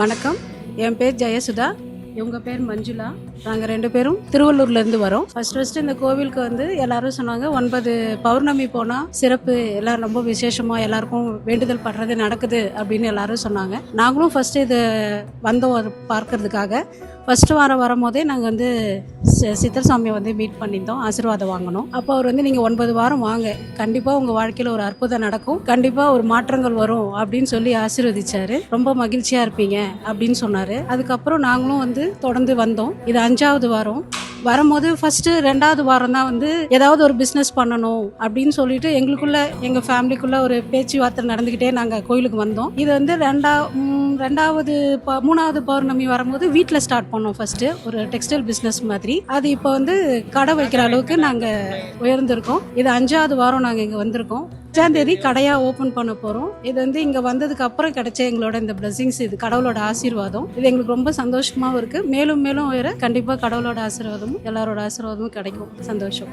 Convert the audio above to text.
வணக்கம். என் பேர் ஜெயசுதா, இவங்க பேர் மஞ்சுளா. நாங்கள் 2 பேரும் திருவள்ளூர்லேருந்து வரோம். ஃபர்ஸ்ட் இந்த கோவிலுக்கு வந்து எல்லாரும் சொன்னாங்க 9 பௌர்ணமி போனால் சிறப்பு, எல்லோரும் ரொம்ப விசேஷமாக எல்லாருக்கும் வேண்டுதல் படுறது நடக்குது அப்படின்னு எல்லாரும் சொன்னாங்க. நாங்களும் ஃபஸ்ட்டு இதை வந்தோம் அது பார்க்கறதுக்காக. ஃபஸ்ட்டு வாரம் வரும்போதே நாங்கள் வந்து சித்தர் சாமியை வந்து மீட் பண்ணியிருந்தோம், ஆசீர்வாதம் வாங்கினோம். அப்போ அவர் வந்து நீங்கள் 9 வாரம் வாங்க, கண்டிப்பாக உங்கள் வாழ்க்கையில் ஒரு அற்புதம் நடக்கும், கண்டிப்பாக ஒரு மாற்றங்கள் வரும் அப்படின்னு சொல்லி ஆசீர்வதிச்சாரு. ரொம்ப மகிழ்ச்சியாக இருப்பீங்க அப்படின்னு சொன்னார். அதுக்கப்புறம் நாங்களும் வந்து தொடர்ந்து வந்தோம். இது 5வது வாரம். வரும்போது ஃபஸ்ட்டு 2வது வாரம் தான் வந்து ஏதாவது ஒரு பிஸ்னஸ் பண்ணணும் அப்படின்னு சொல்லிட்டு எங்களுக்குள்ள எங்கள் ஃபேமிலிக்குள்ளே ஒரு பேச்சுவார்த்தை நடந்துக்கிட்டே நாங்கள் கோயிலுக்கு வந்தோம். இது வந்து 3வது பௌர்ணமி வரும்போது வீட்டில் ஸ்டார்ட் பண்ணோம். ஃபஸ்ட்டு ஒரு டெக்ஸ்டைல் பிஸ்னஸ் மாதிரி. அது இப்போ வந்து கடை வைக்கிற அளவுக்கு நாங்கள் உயர்ந்திருக்கோம். இது 5வது வாரம் நாங்கள் இங்கே வந்திருக்கோம். 5ஆம் தேதி கடையாக ஓப்பன் பண்ண போகிறோம். இது வந்து இங்கே வந்ததுக்கு அப்புறம் கிடைச்ச எங்களோட இந்த பிளஸிங்ஸ், இது கடவுளோட ஆசீர்வாதம். இது எங்களுக்கு ரொம்ப சந்தோஷமாகவும் இருக்குது. மேலும் மேலும் உயர கண்டிப்பாக கடவுளோட ஆசீர்வாதமும் எல்லாரோட ஆசீர்வாதமும் கிடைக்கும். சந்தோஷம்.